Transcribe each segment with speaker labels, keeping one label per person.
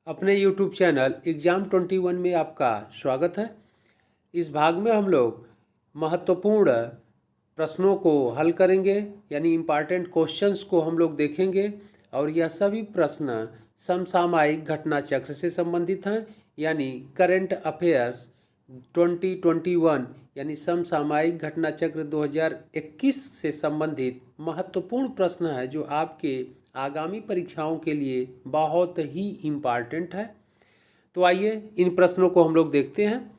Speaker 1: अपने YouTube channel exam 21 में आपका स्वागत है। इस भाग में हम लोग महत्वपूर्ण प्रश्नों को हल करेंगे, यानी इम्पॉर्टेंट क्वेश्चंस को हम लोग देखेंगे और यह सभी प्रश्न समसामयिक घटना चक्र से संबंधित हैं, यानी करंट अफेयर्स 2021 यानी समसामयिक घटना चक्र 2021 से संबंधित महत्वपूर्ण प्रश्न है जो आपके आगामी परीक्षाओं के लिए बहुत ही इम्पॉर्टेंट है। तो आइए इन प्रश्नों को हम लोग देखते हैं।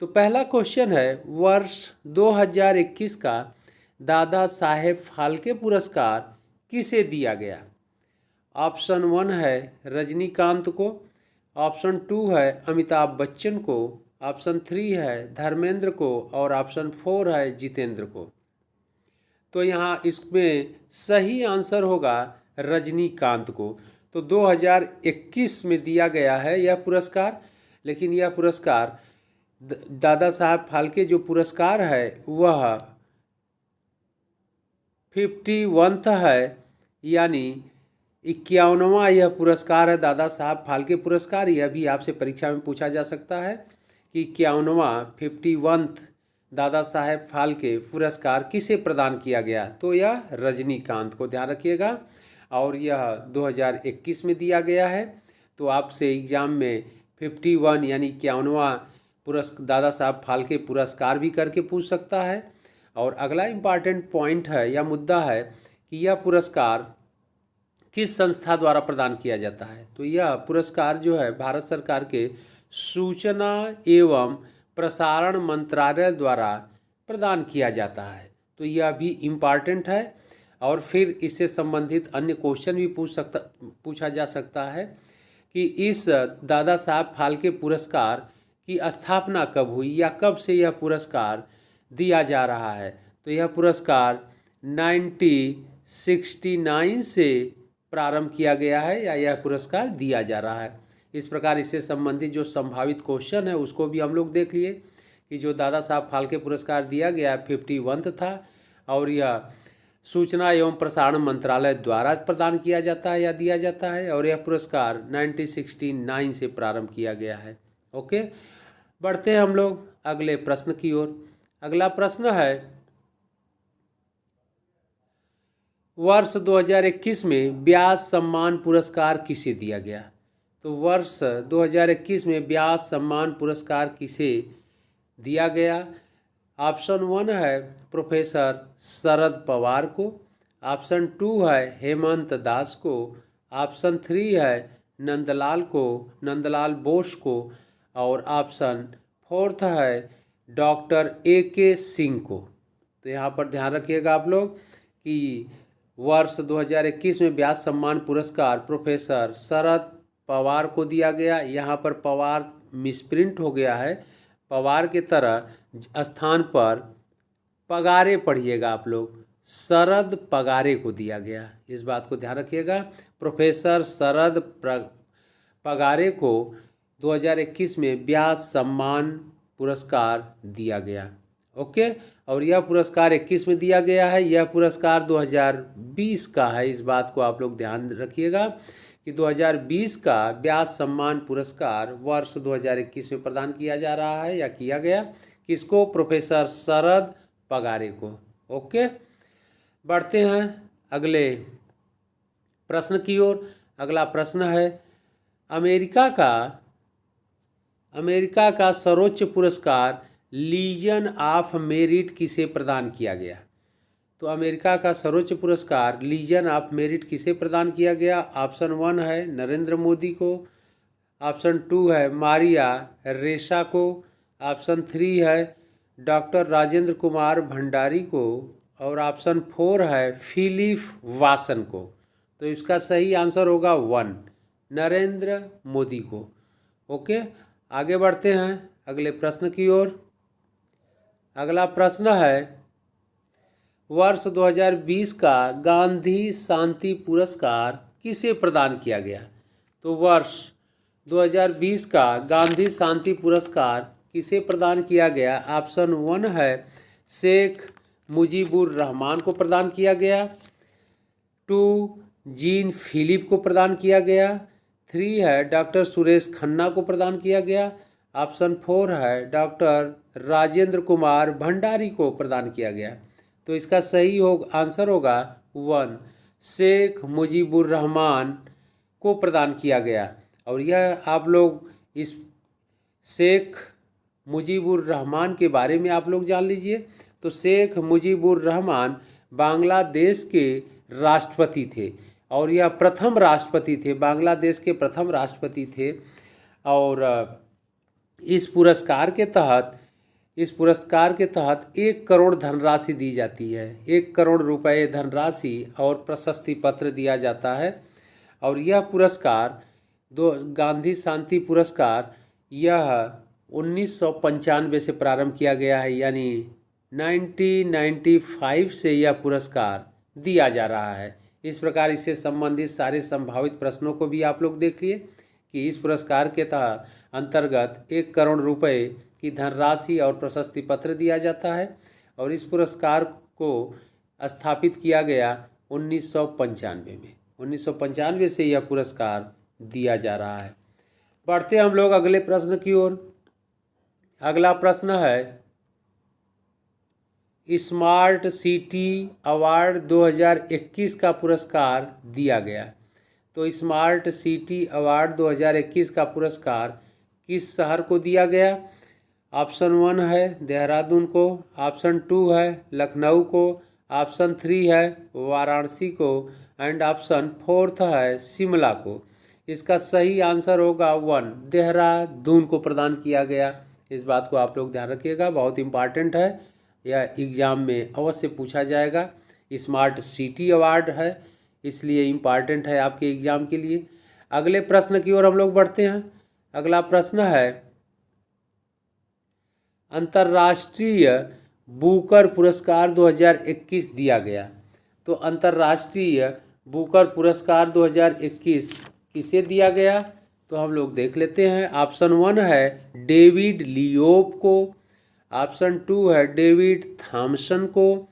Speaker 1: तो पहला क्वेश्चन है, वर्ष 2021 का दादा साहेब फाल्के पुरस्कार किसे दिया गया? ऑप्शन 1 है रजनीकांत को, ऑप्शन 2 है अमिताभ बच्चन को, ऑप्शन 3 है धर्मेंद्र को और ऑप्शन 4 है जितेंद्र को। तो यहाँ इसमें सही आंसर होगा रजनीकांत को। तो 2021 में दिया गया है यह पुरस्कार, लेकिन यह पुरस्कार दादा साहब फाल्के जो पुरस्कार है वह 51वां है, यानी 51वां यह पुरस्कार है दादा साहब फाल्के पुरस्कार। यह भी आपसे परीक्षा में पूछा जा सकता है कि 51वां दादा साहेब फाल्के पुरस्कार किसे प्रदान किया गया? तो यह रजनीकांत को, ध्यान रखिएगा। और यह 2021 में दिया गया है। तो आपसे एग्ज़ाम में 51 यानी 51वां दादा साहब फाल्के पुरस्कार भी करके पूछ सकता है। और अगला इम्पॉर्टेंट पॉइंट है या मुद्दा है कि यह पुरस्कार किस संस्था द्वारा प्रदान किया जाता है? तो यह पुरस्कार जो है भारत सरकार के सूचना एवं प्रसारण मंत्रालय द्वारा प्रदान किया जाता है। तो यह भी इम्पॉर्टेंट है। और फिर इससे संबंधित अन्य क्वेश्चन भी पूछा जा सकता है कि इस दादा साहब फाल्के पुरस्कार की स्थापना कब हुई या कब से यह पुरस्कार दिया जा रहा है? तो यह पुरस्कार 1969 से प्रारंभ किया गया है या यह पुरस्कार दिया जा रहा है। इस प्रकार इससे संबंधित जो संभावित क्वेश्चन है उसको भी हम लोग देख लिए कि जो दादा साहब फाल्के पुरस्कार दिया गया 51वां था और यह सूचना एवं प्रसारण मंत्रालय द्वारा प्रदान किया जाता है या दिया जाता है, और यह पुरस्कार 1969 से प्रारंभ किया गया है। ओके, बढ़ते हैं हम लोग अगले प्रश्न की ओर। अगला प्रश्न है, वर्ष 2021 में व्यास सम्मान पुरस्कार किसे दिया गया? तो वर्ष 2021 में व्यास सम्मान पुरस्कार किसे दिया गया? ऑप्शन 1 है प्रोफेसर शरद पवार को, ऑप्शन 2 है हेमंत दास को, ऑप्शन 3 है नंदलाल बोस को और ऑप्शन 4 है डॉक्टर AK सिंह को। तो यहाँ पर ध्यान रखिएगा आप लोग कि वर्ष 2021 में व्यास सम्मान पुरस्कार प्रोफेसर शरद पवार को दिया गया। यहाँ पर पवार मिसप्रिंट हो गया है, पवार के तरह स्थान पर पगारे पढ़िएगा आप लोग, शरद पगारे को दिया गया। इस बात को ध्यान रखिएगा। प्रोफेसर शरद पगारे को 2021 में व्यास सम्मान पुरस्कार दिया गया। ओके, और यह पुरस्कार 21 में दिया गया है, यह पुरस्कार 2020 का है। इस बात को आप लोग ध्यान रखिएगा कि 2020 का व्यास सम्मान पुरस्कार वर्ष 2021 में प्रदान किया जा रहा है या किया गया। किसको? प्रोफेसर शरद पगारे को। ओके, बढ़ते हैं अगले प्रश्न की ओर। अगला प्रश्न है, अमेरिका का सर्वोच्च पुरस्कार लीजन ऑफ मेरिट किसे प्रदान किया गया? तो अमेरिका का सर्वोच्च पुरस्कार लीजन ऑफ मेरिट किसे प्रदान किया गया? ऑप्शन 1 है नरेंद्र मोदी को, ऑप्शन 2 है मारिया रेसा को, ऑप्शन 3 है डॉक्टर राजेंद्र कुमार भंडारी को और ऑप्शन 4 है फिलिप वासन को। तो इसका सही आंसर होगा 1, नरेंद्र मोदी को। ओके, आगे बढ़ते हैं अगले प्रश्न की ओर। अगला प्रश्न है, वर्ष 2020 का गांधी शांति पुरस्कार किसे प्रदान किया गया? तो वर्ष 2020 का गांधी शांति पुरस्कार किसे प्रदान किया गया? ऑप्शन 1 है शेख मुजीबुर रहमान को प्रदान किया गया, 2 जीन फिलिप को प्रदान किया गया, 3 है डॉक्टर सुरेश खन्ना को प्रदान किया गया। ऑप्शन 4 है डॉक्टर राजेंद्र कुमार भंडारी को प्रदान किया गया। तो इसका सही आंसर होगा 1, शेख मुजीबुर रहमान को प्रदान किया गया। और यह आप लोग इस शेख मुजीबुर रहमान के बारे में आप लोग जान लीजिए। तो शेख मुजीबुर रहमान बांग्लादेश के राष्ट्रपति थे और यह प्रथम राष्ट्रपति थे, बांग्लादेश के प्रथम राष्ट्रपति थे। और इस पुरस्कार के तहत 1 करोड़ धनराशि दी जाती है, 1 करोड़ रुपए धनराशि और प्रशस्ति पत्र दिया जाता है। और यह पुरस्कार गांधी शांति पुरस्कार यह 1995 से प्रारंभ किया गया है, यानी 1995 से यह पुरस्कार दिया जा रहा है। इस प्रकार इससे संबंधित सारे संभावित प्रश्नों को भी आप लोग देख लिए कि इस पुरस्कार के तहत अंतर्गत 1 करोड़ रुपए की धनराशि और प्रशस्ति पत्र दिया जाता है। और इस पुरस्कार को स्थापित किया गया 1995 में। 1995 से यह पुरस्कार दिया जा रहा है। बढ़ते हम लोग अगले प्रश्न की ओर। अगला प्रश्न है स्मार्ट सिटी अवार्ड 2021 का पुरस्कार दिया गया। तो स्मार्ट सिटी अवार्ड 2021 का पुरस्कार किस शहर को दिया गया? ऑप्शन 1 है देहरादून को, ऑप्शन 2 है लखनऊ को, ऑप्शन 3 है वाराणसी को एंड ऑप्शन 4 है शिमला को। इसका सही आंसर होगा 1, देहरादून को प्रदान किया गया। इस बात को आप लोग ध्यान रखिएगा, बहुत इम्पॉर्टेंट है, यह एग्ज़ाम में अवश्य पूछा जाएगा। स्मार्ट सिटी अवार्ड है इसलिए इम्पॉर्टेंट है आपके एग्ज़ाम के लिए। अगले प्रश्न की ओर हम लोग बढ़ते हैं। अगला प्रश्न है अंतर्राष्ट्रीय बुकर पुरस्कार 2021 दिया गया। तो अंतर्राष्ट्रीय बुकर पुरस्कार 2021 किसे दिया गया? तो हम लोग देख लेते हैं। ऑप्शन 1 है डेविड लियोप को, ऑप्शन 2 है डेविड थॉमसन को,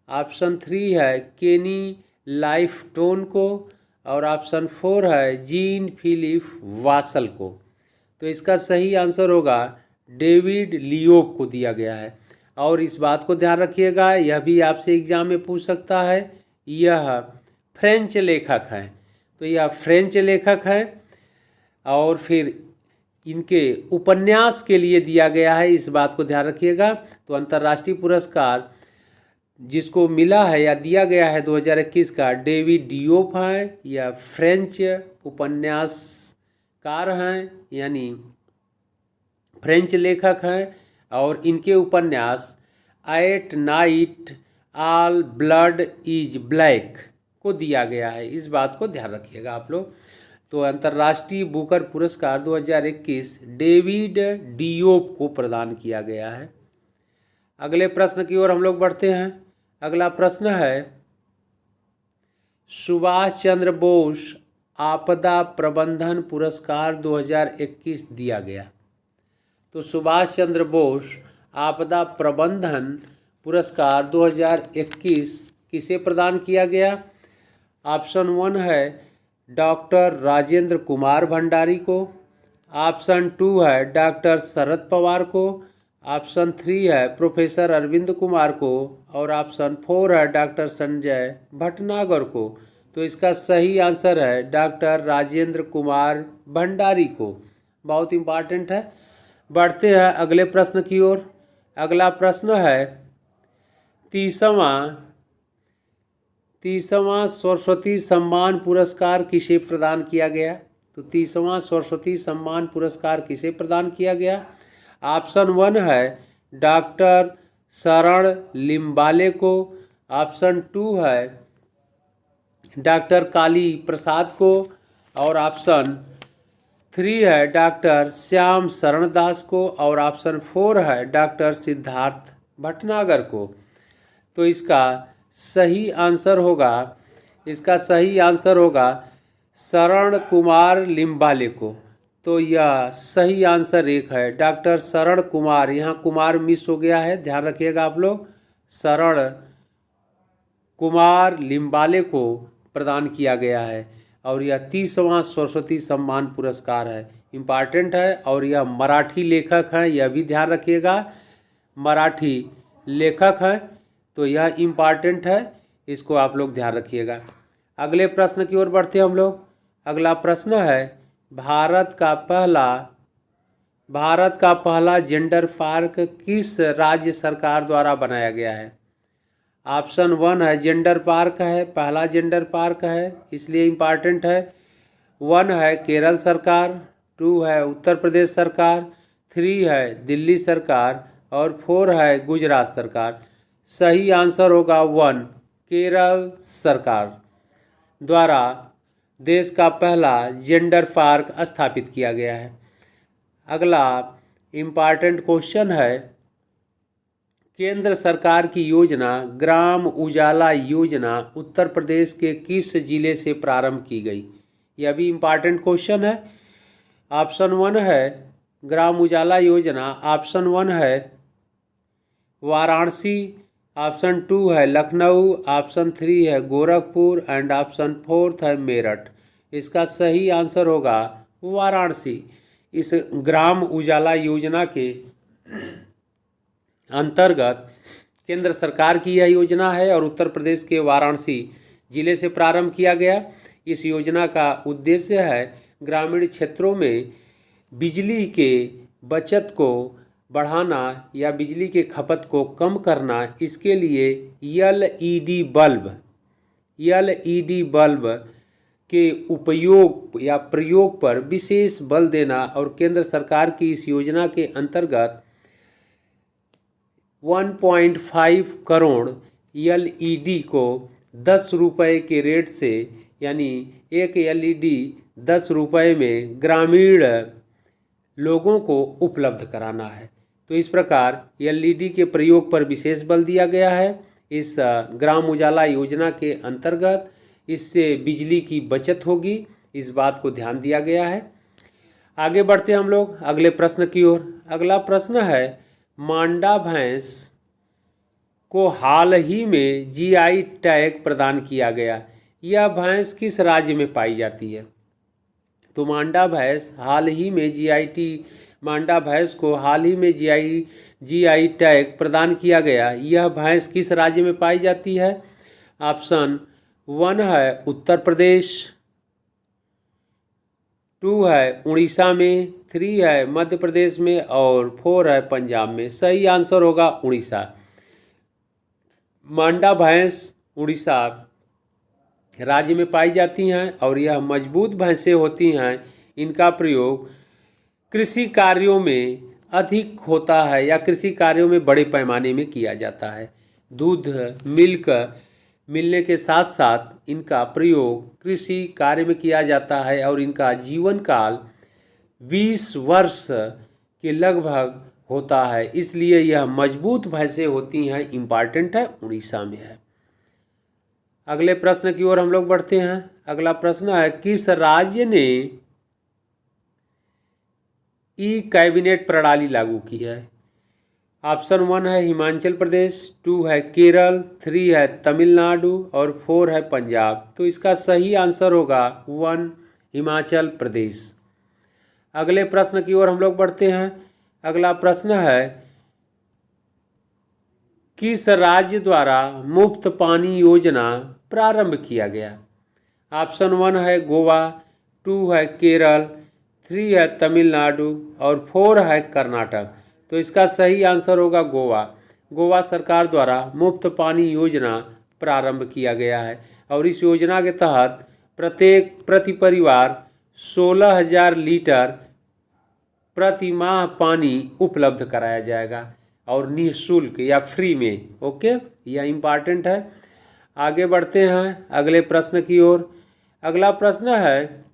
Speaker 1: ऑप्शन 3 है केनी लाइफटोन को और ऑप्शन 4 है जीन फिलिप वासल को। तो इसका सही आंसर होगा डेविड लियोप को दिया गया है। और इस बात को ध्यान रखिएगा, यह भी आपसे एग्जाम में पूछ सकता है, यह फ्रेंच लेखक हैं। तो यह फ्रेंच लेखक हैं और फिर इनके उपन्यास के लिए दिया गया है, इस बात को ध्यान रखिएगा। तो अंतर्राष्ट्रीय पुरस्कार जिसको मिला है या दिया गया है 2021 का डेविड लियोप हैं, यह फ्रेंच उपन्यासकार हैं यानी फ्रेंच लेखक हैं। और इनके उपन्यास at night all blood is black को दिया गया है, इस बात को ध्यान रखिएगा आप लोग। तो अंतर्राष्ट्रीय बुकर पुरस्कार 2021 डेविड लियोप को प्रदान किया गया है। अगले प्रश्न की ओर हम लोग बढ़ते हैं। अगला प्रश्न है सुभाष चंद्र बोस आपदा प्रबंधन पुरस्कार 2021 दिया गया। तो सुभाष चंद्र बोस आपदा प्रबंधन पुरस्कार 2021 किसे प्रदान किया गया? ऑप्शन 1 है डॉक्टर राजेंद्र कुमार भंडारी को, ऑप्शन 2 है डॉक्टर शरद पवार को, ऑप्शन 3 है प्रोफेसर अरविंद कुमार को और ऑप्शन 4 है डॉक्टर संजय भटनागर को। तो इसका सही आंसर है डॉक्टर राजेंद्र कुमार भंडारी को, बहुत इम्पॉर्टेंट है। बढ़ते हैं अगले प्रश्न की ओर। अगला प्रश्न है 30वां सरस्वती सम्मान पुरस्कार किसे प्रदान किया गया? तो 30वां सरस्वती सम्मान पुरस्कार किसे प्रदान किया गया? ऑप्शन 1 है डॉक्टर शरण लिम्बाले को, ऑप्शन 2 है डॉक्टर काली प्रसाद को और ऑप्शन 3 है डॉक्टर श्याम शरण दास को और ऑप्शन 4 है डॉक्टर सिद्धार्थ भटनागर को। तो इसका सही आंसर होगा शरण कुमार लिम्बाले को। तो यह सही आंसर 1 है डॉक्टर शरण कुमार, यहाँ कुमार मिस हो गया है, ध्यान रखिएगा आप लोग। शरण कुमार लिम्बाले को प्रदान किया गया है और यह 30वां सरस्वती सम्मान पुरस्कार है, इम्पॉर्टेंट है। और यह मराठी लेखक हैं, यह भी ध्यान रखिएगा, मराठी लेखक हैं, तो यह इम्पॉर्टेंट है, इसको आप लोग ध्यान रखिएगा। अगले प्रश्न की ओर बढ़ते हैं हम लोग। अगला प्रश्न है, भारत का पहला जेंडर पार्क किस राज्य सरकार द्वारा बनाया गया है? ऑप्शन 1 है जेंडर पार्क है, पहला जेंडर पार्क है, इसलिए इम्पॉर्टेंट है। 1 है केरल सरकार, 2 है उत्तर प्रदेश सरकार, 3 है दिल्ली सरकार और 4 है गुजरात सरकार। सही आंसर होगा 1, केरल सरकार द्वारा देश का पहला जेंडर पार्क स्थापित किया गया है। अगला इम्पॉर्टेंट क्वेश्चन है, केंद्र सरकार की योजना ग्राम उजाला योजना उत्तर प्रदेश के किस जिले से प्रारंभ की गई? यह भी इम्पॉर्टेंट क्वेश्चन है। ऑप्शन 1 है ग्राम उजाला योजना, ऑप्शन 1 है वाराणसी, ऑप्शन 2 है लखनऊ, ऑप्शन 3 है गोरखपुर एंड ऑप्शन 4 है मेरठ। इसका सही आंसर होगा वाराणसी। इस ग्राम उजाला योजना के अंतर्गत केंद्र सरकार की यह योजना है और उत्तर प्रदेश के वाराणसी जिले से प्रारंभ किया गया। इस योजना का उद्देश्य है ग्रामीण क्षेत्रों में बिजली के बचत को बढ़ाना या बिजली के खपत को कम करना। इसके लिए एलईडी बल्ब के उपयोग या प्रयोग पर विशेष बल देना और केंद्र सरकार की इस योजना के अंतर्गत 1.5 करोड़ एलईडी को 10 रुपये के रेट से, यानी एक एलईडी 10 रुपये में ग्रामीण लोगों को उपलब्ध कराना है। तो इस प्रकार एलईडी के प्रयोग पर विशेष बल दिया गया है इस ग्राम उजाला योजना के अंतर्गत। इससे बिजली की बचत होगी, इस बात को ध्यान दिया गया है। आगे बढ़ते हैं हम लोग अगले प्रश्न की ओर। अगला प्रश्न है, मांडा भैंस को हाल ही में जीआई टैग प्रदान किया गया, यह भैंस किस राज्य में पाई जाती है? तो मांडा भैंस को हाल ही में जीआई टैग प्रदान किया गया, यह भैंस किस राज्य में पाई जाती है? ऑप्शन 1 है उत्तर प्रदेश, 2 है उड़ीसा में, 3 है मध्य प्रदेश में और 4 है पंजाब में। सही आंसर होगा उड़ीसा। मांडा भैंस उड़ीसा राज्य में पाई जाती हैं और यह मजबूत भैंसें होती हैं। इनका प्रयोग कृषि कार्यों में अधिक होता है या कृषि कार्यों में बड़े पैमाने में किया जाता है। दूध मिल्क मिलने के साथ साथ इनका प्रयोग कृषि कार्य में किया जाता है और इनका जीवन काल 20 वर्ष के लगभग होता है, इसलिए यह मजबूत भैंसें होती हैं। इम्पॉर्टेंट है, उड़ीसा में है। अगले प्रश्न की ओर हम लोग बढ़ते हैं। अगला प्रश्न है, किस राज्य ने ई कैबिनेट प्रणाली लागू की है? ऑप्शन 1 है हिमाचल प्रदेश, 2 है केरल, 3 है तमिलनाडु और 4 है पंजाब। तो इसका सही आंसर होगा 1 हिमाचल प्रदेश। अगले प्रश्न की ओर हम लोग बढ़ते हैं। अगला प्रश्न है, किस राज्य द्वारा मुफ्त पानी योजना प्रारंभ किया गया? ऑप्शन 1 है गोवा, 2 है केरल, 3 है तमिलनाडु और 4 है कर्नाटक। तो इसका सही आंसर होगा गोवा। गोवा सरकार द्वारा मुफ्त पानी योजना प्रारंभ किया गया है और इस योजना के तहत प्रति परिवार 16,000 लीटर प्रति माह पानी उपलब्ध कराया जाएगा और निःशुल्क या फ्री में। ओके, यह इम्पॉर्टेंट है। आगे बढ़ते हैं अगले प्रश्न की ओर। अगला प्रश्न है,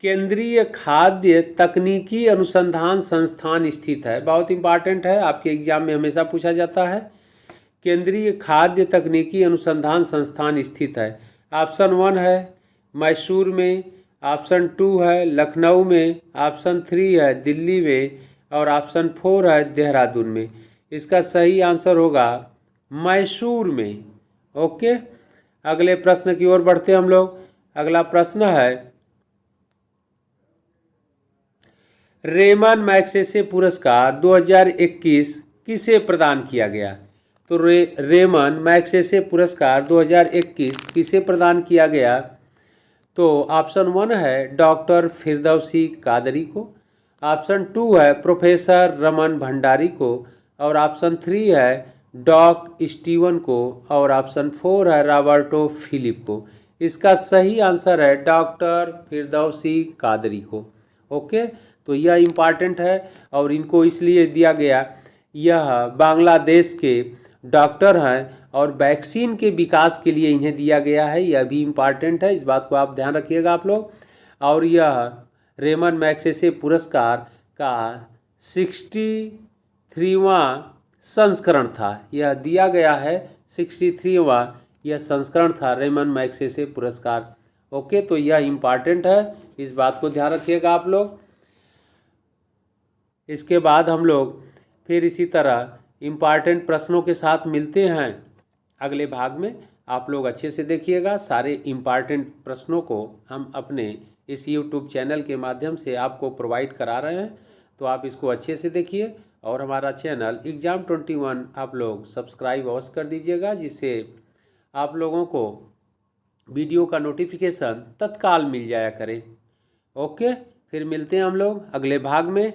Speaker 1: केंद्रीय खाद्य तकनीकी अनुसंधान संस्थान स्थित है। बहुत इम्पॉर्टेंट है, आपके एग्जाम में हमेशा पूछा जाता है। केंद्रीय खाद्य तकनीकी अनुसंधान संस्थान स्थित है। ऑप्शन 1 है मैसूर में, ऑप्शन 2 है लखनऊ में, ऑप्शन 3 है दिल्ली में और ऑप्शन 4 है देहरादून में। इसका सही आंसर होगा मैसूर में। ओके, अगले प्रश्न की ओर बढ़ते हैं हम लोग। अगला प्रश्न है, रेमन मैग्सेसे पुरस्कार 2021 किसे प्रदान किया गया? तो रेमन मैग्सेसे पुरस्कार 2021 किसे प्रदान किया गया? तो ऑप्शन 1 है डॉक्टर फिरदौसी कादरी को, ऑप्शन 2 है प्रोफेसर रमन भंडारी को, और ऑप्शन 3 है डॉक स्टीवन को, और ऑप्शन 4 है रॉबर्टो फिलिप को। इसका सही आंसर है डॉक्टर फिरदौसी कादरी को। ओके, तो यह इम्पॉर्टेंट है और इनको इसलिए दिया गया, यह बांग्लादेश के डॉक्टर हैं और वैक्सीन के विकास के लिए इन्हें दिया गया है। यह भी इम्पॉर्टेंट है, इस बात को आप ध्यान रखिएगा आप लोग। और यह रेमन मैग्सेसे पुरस्कार का 63वां संस्करण था। यह दिया गया है 63वां यह संस्करण था रेमन मैग्सेसे पुरस्कार। ओके, तो यह इम्पॉर्टेंट है, इस बात को ध्यान रखिएगा आप लोग। इसके बाद हम लोग फिर इसी तरह इम्पॉर्टेंट प्रश्नों के साथ मिलते हैं अगले भाग में। आप लोग अच्छे से देखिएगा, सारे इम्पॉर्टेंट प्रश्नों को हम अपने इस YouTube चैनल के माध्यम से आपको प्रोवाइड करा रहे हैं, तो आप इसको अच्छे से देखिए। और हमारा चैनल Exam21 आप लोग सब्सक्राइब अवश्य कर दीजिएगा, जिससे आप लोगों को वीडियो का नोटिफिकेशन तत्काल मिल जाया करे। ओके, फिर मिलते हैं हम लोग अगले भाग में।